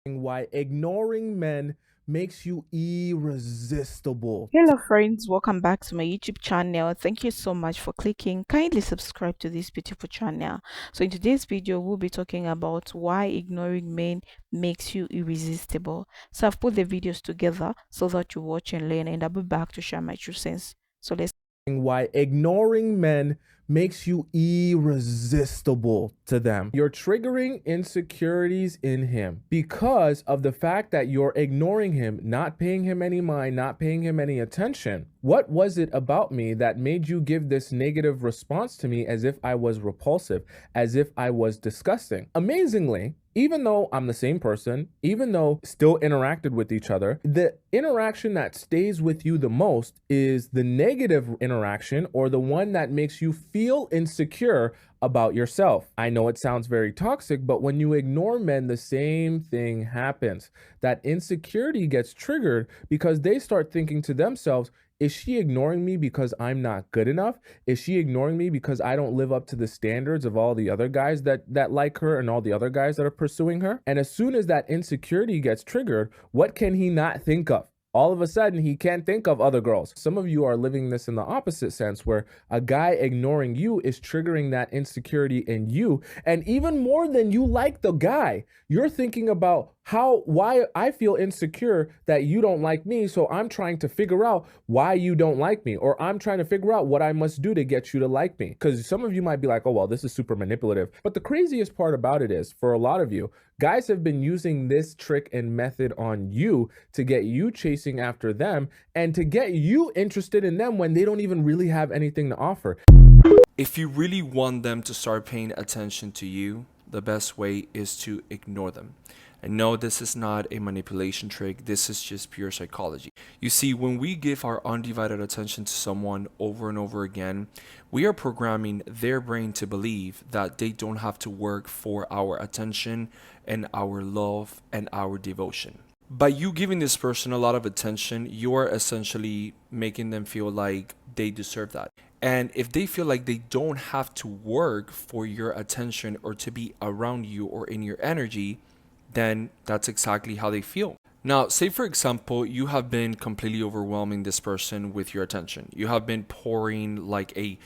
Why ignoring men makes you irresistible. Hello, friends. Welcome back to my YouTube channel. Thank you so much for clicking. Kindly subscribe to this beautiful channel. So, in today's video, we'll be talking about why ignoring men makes you irresistible. So, I've put the videos together so that you watch and learn, and I'll be back to share my true sense. So, let's Why ignoring men makes you irresistible to them. You're triggering insecurities in him because of the fact that you're ignoring him, not paying him any mind, not paying him any attention. What was it about me that made you give this negative response to me as if I was repulsive, as if I was disgusting? Amazingly, even though I'm the same person, even though still interacted with each other, the interaction that stays with you the most is the negative interaction, or the one that makes you feel insecure about yourself. I know it sounds very toxic, but when you ignore men, the same thing happens. That insecurity gets triggered because they start thinking to themselves, is she ignoring me because I'm not good enough? Is she ignoring me because I don't live up to the standards of all the other guys that like her and all the other guys that are pursuing her? And as soon as that insecurity gets triggered, what can he not think of? All of a sudden, he can't think of other girls. Some of you are living this in the opposite sense, where a guy ignoring you is triggering that insecurity in you. And even more than you like the guy, you're thinking about why I feel insecure that you don't like me. So I'm trying to figure out why you don't like me, or I'm trying to figure out what I must do to get you to like me. Because some of you might be like, oh, well, this is super manipulative. But the craziest part about it is, for a lot of you, guys have been using this trick and method on you to get you chasing after them and to get you interested in them when they don't even really have anything to offer. If you really want them to start paying attention to you, the best way is to ignore them. And no, this is not a manipulation trick. This is just pure psychology. You see, when we give our undivided attention to someone over and over again, we are programming their brain to believe that they don't have to work for our attention and our love and our devotion. By you giving this person a lot of attention, you are essentially making them feel like they deserve that. And if they feel like they don't have to work for your attention or to be around you or in your energy, then that's exactly how they feel. Now, say for example, you have been completely overwhelming this person with your attention. You have been pouring like a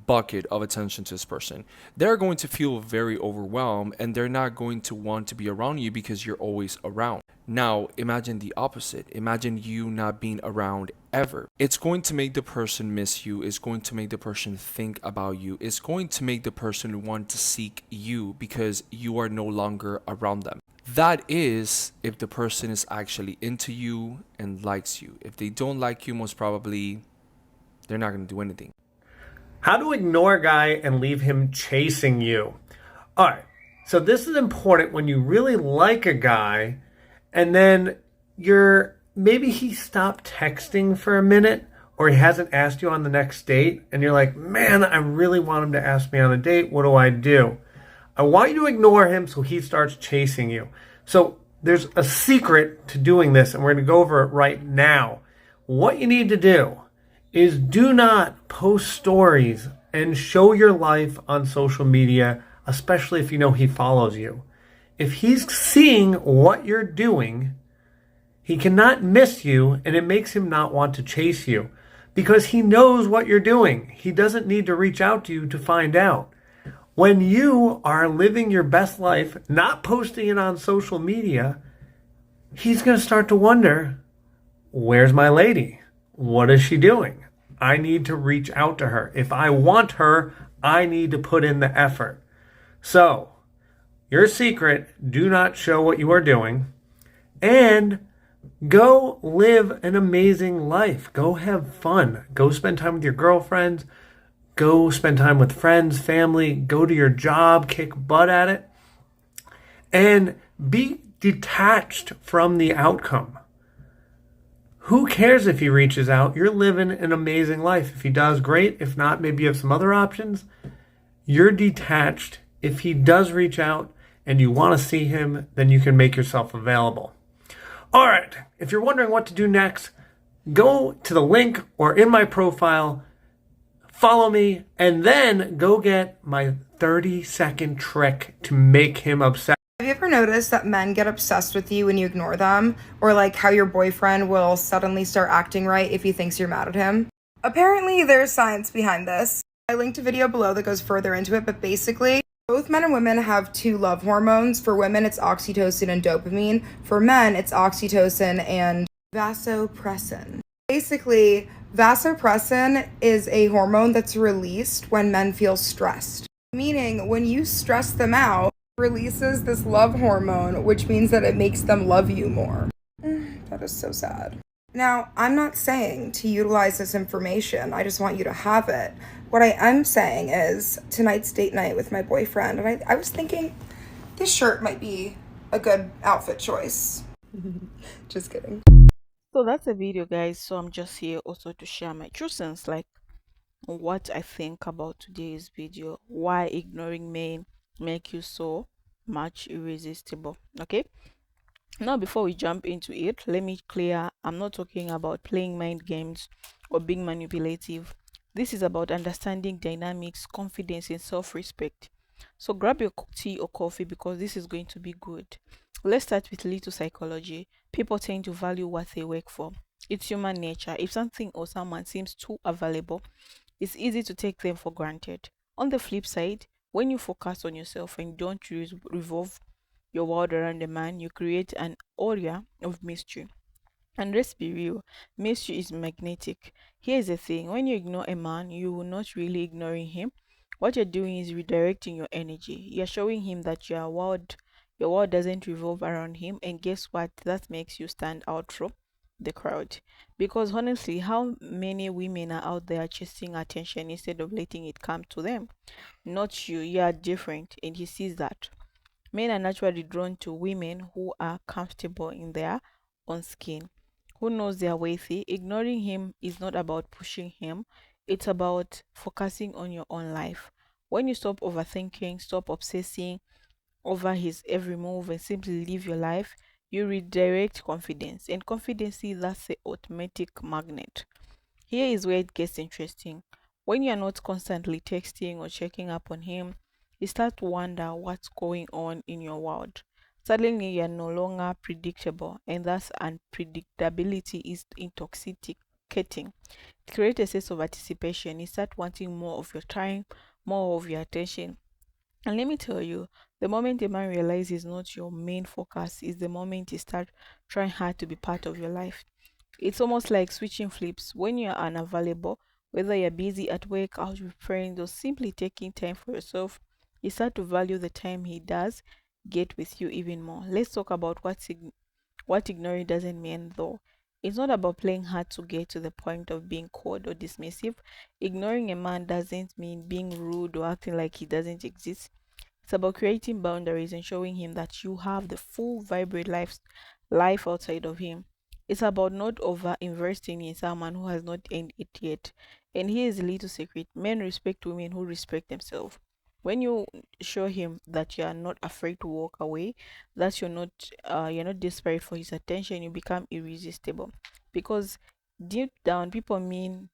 bucket of attention to this person. They're going to feel very overwhelmed and they're not going to want to be around you because you're always around. Now, imagine the opposite. Imagine you not being around ever. It's going to make the person miss you. It's going to make the person think about you. It's going to make the person want to seek you because you are no longer around them. That is if the person is actually into you and likes you. If they don't like you, most probably they're not going to do anything. How to ignore a guy and leave him chasing you. All right, so this is important when you really like a guy and then maybe he stopped texting for a minute or he hasn't asked you on the next date and you're like, man, I really want him to ask me on a date. What do I do? I want you to ignore him so he starts chasing you. So there's a secret to doing this, and we're going to go over it right now. What you need to do is do not post stories and show your life on social media, especially if you know he follows you. If he's seeing what you're doing, he cannot miss you, and it makes him not want to chase you because he knows what you're doing. He doesn't need to reach out to you to find out. When you are living your best life, not posting it on social media, he's going to start to wonder, where's my lady? What is she doing? I need to reach out to her. If I want her, I need to put in the effort. So, your secret, do not show what you are doing, and go live an amazing life. Go have fun. Go spend time with your girlfriends. Go spend time with friends, family, go to your job, kick butt at it, and be detached from the outcome. Who cares if he reaches out? You're living an amazing life. If he does, great. If not, maybe you have some other options. You're detached. If he does reach out and you want to see him, then you can make yourself available. All right. If you're wondering what to do next, go to the link or in my profile, follow me, and then go get my 30-second trick to make him upset. Have you ever noticed that men get obsessed with you when you ignore them? Or like how your boyfriend will suddenly start acting right if he thinks you're mad at him? Apparently, there's science behind this. I linked a video below that goes further into it, but basically, both men and women have two love hormones. For women, it's oxytocin and dopamine. For men, it's oxytocin and vasopressin. Basically, vasopressin is a hormone that's released when men feel stressed. Meaning, when you stress them out, it releases this love hormone, which means that it makes them love you more. That is so sad. Now, I'm not saying to utilize this information, I just want you to have it. What I am saying is, tonight's date night with my boyfriend, and I was thinking this shirt might be a good outfit choice. Just kidding. So that's the video, guys. So I'm just here also to share my true sense, like what I think about today's video, why ignoring men make you so much irresistible. Okay, now before we jump into it, let me clear, I'm not talking about playing mind games or being manipulative. This is about understanding dynamics, confidence, and self-respect. So grab your tea or coffee because this is going to be good. Let's start with little psychology. People tend to value what they work for. It's human nature. If something or someone seems too available, it's easy to take them for granted. On the flip side, when you focus on yourself and don't revolve your world around a man, you create an aura of mystery. And let's be real, mystery is magnetic. Here's the thing, when you ignore a man, you will not really ignoring him. What you're doing is redirecting your energy. You're showing him that your world doesn't revolve around him, and guess what? That makes you stand out from the crowd. Because honestly, how many women are out there chasing attention instead of letting it come to them? Not you, you are different, and he sees that. Men are naturally drawn to women who are comfortable in their own skin, who knows they are worthy. Ignoring him is not about pushing him, it's about focusing on your own life. When you stop overthinking, stop obsessing over his every move, and simply live your life, you redirect confidence. And confidence, that's the automatic magnet. Here is where it gets interesting. When you're not constantly texting or checking up on him, you start to wonder what's going on in your world. Suddenly, you're no longer predictable, and thus unpredictability is intoxicating. It creates a sense of anticipation. You start wanting more of your time, more of your attention. And let me tell you, the moment a man realizes not your main focus is the moment you start trying hard to be part of your life. It's almost like switching flips. When you're unavailable, whether you're busy at work, out with friends, or simply taking time for yourself, you start to value the time he does get with you even more. Let's talk about what ignoring doesn't mean though. It's not about playing hard to get to the point of being cold or dismissive. Ignoring a man doesn't mean being rude or acting like he doesn't exist. It's about creating boundaries and showing him that you have the full vibrant life outside of him. It's about not over investing in someone who has not earned it yet. And here's a little secret. Men respect women who respect themselves. When you show him that you are not afraid to walk away, that you're not desperate for his attention, you become irresistible. Because deep down, men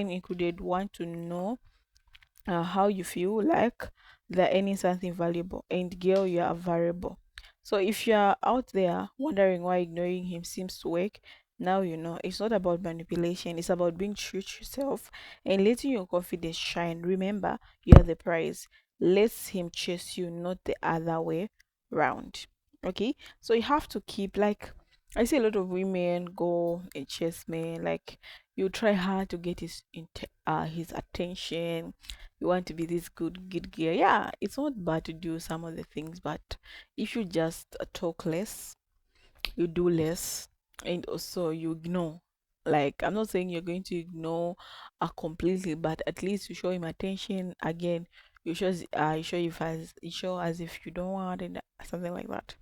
included, want to know how you feel like they're earning something valuable, and girl, you are variable. So if you're out there wondering why ignoring him seems to work, now you know it's not about manipulation, it's about being true to yourself and letting your confidence shine. Remember, you are the prize. Let him chase you, not the other way round. Okay, so you have to keep, like, I see a lot of women go and chase men, like, you try hard to get his attention. You want to be this good girl. Yeah, it's not bad to do some of the things, but if you just talk less, you do less, and also you ignore. Like, I'm not saying you're going to ignore completely, but at least you show him attention. Again, you show as if you don't want it, something like that.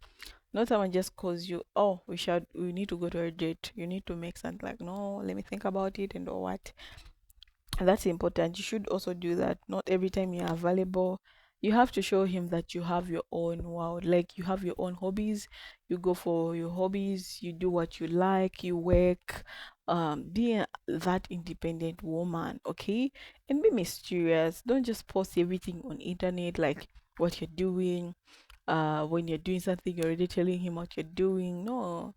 Not someone just calls you, oh, we need to go to a date. You need to make something, like, no, let me think about it and all what. That's important. You should also do that. Not every time you are available. You have to show him that you have your own world, like you have your own hobbies. You go for your hobbies, you do what you like, you work. Be that independent woman, okay? And be mysterious. Don't just post everything on internet, like what you're doing. when you're doing something, you're already telling him what you're doing. No,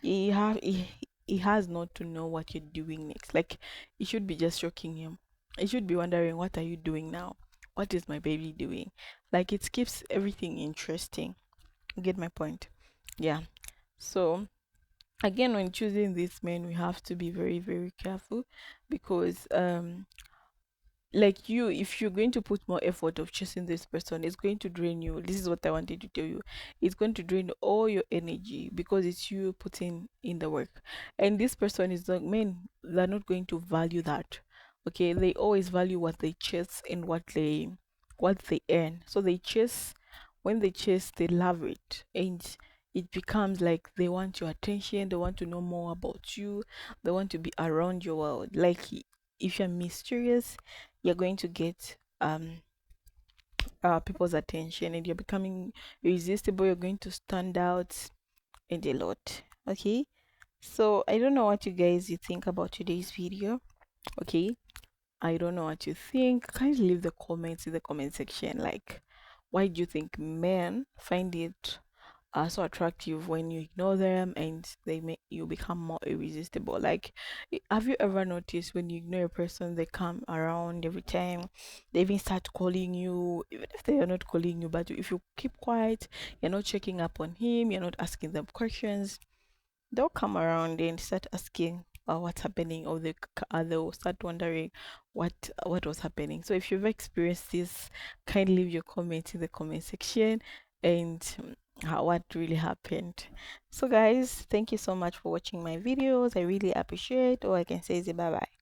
he has not to know what you're doing next. Like, it should be just shocking him. He should be wondering, what are you doing now? What is my baby doing? Like, it keeps everything interesting. You get my point? Yeah. So again, when choosing these men, we have to be very, very careful, because like, you, if you're going to put more effort of chasing this person, it's going to drain you. This is what I wanted to tell you. It's going to drain all your energy, because it's you putting in the work. And this person is not, men, they're not going to value that. Okay, they always value what they chase and what they earn. So they chase, when they chase, they love it, and it becomes like they want your attention, they want to know more about you, they want to be around your world. Like, if you're mysterious, you're going to get people's attention, and you're becoming irresistible, you're going to stand out, and a lot. Okay, so I don't know what you think about today's video. Okay, I don't know what you think. Kindly leave the comments in the comment section. Like, why do you think men find it so attractive when you ignore them, and they make you become more irresistible? Like, have you ever noticed, when you ignore a person, they come around every time, they even start calling you, even if they are not calling you, but if you keep quiet, you're not checking up on him, you're not asking them questions, they'll come around and start asking what's happening, or they'll start wondering what was happening. So if you've experienced this, kindly leave your comments in the comment section, and what really happened. So guys, thank you so much for watching my videos. I really appreciate. All I can say is bye bye.